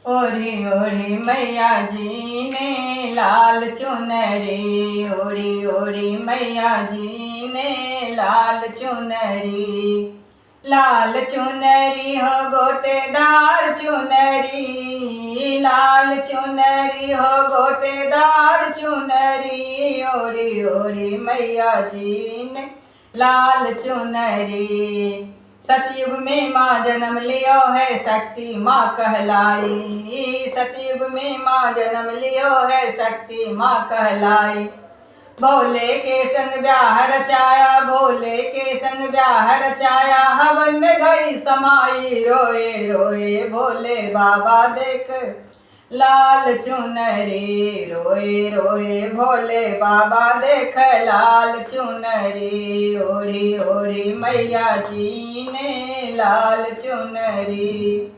ओढ़ी ओढ़ी मैया जी ने लाल चुनरी, ओढ़ी ओढ़ी मैया जी ने लाल चुनरी। लाल चुनरी हो गोटेदार चुनरी, लाल चुनरी हो गोटेदार चुनरी, ओढ़ी ओढ़ी मैया जी ने लाल चुनरी। सतयुग में माँ जन्म लियो है शक्ति माँ कहलाई, सतयुग में माँ जन्म लियो है शक्ति माँ कहलाई। भोले के संग ब्याह रचाया, भोले के संग ब्याह रचाया, हवन में गई समाई, रोए रोए भोले बाबा देख लाल चुनरी, रोए रोए भोले बाबा देख लाल चुनरी, ओढ़ी ओढ़ी मैया जी ने लाल चुनरी।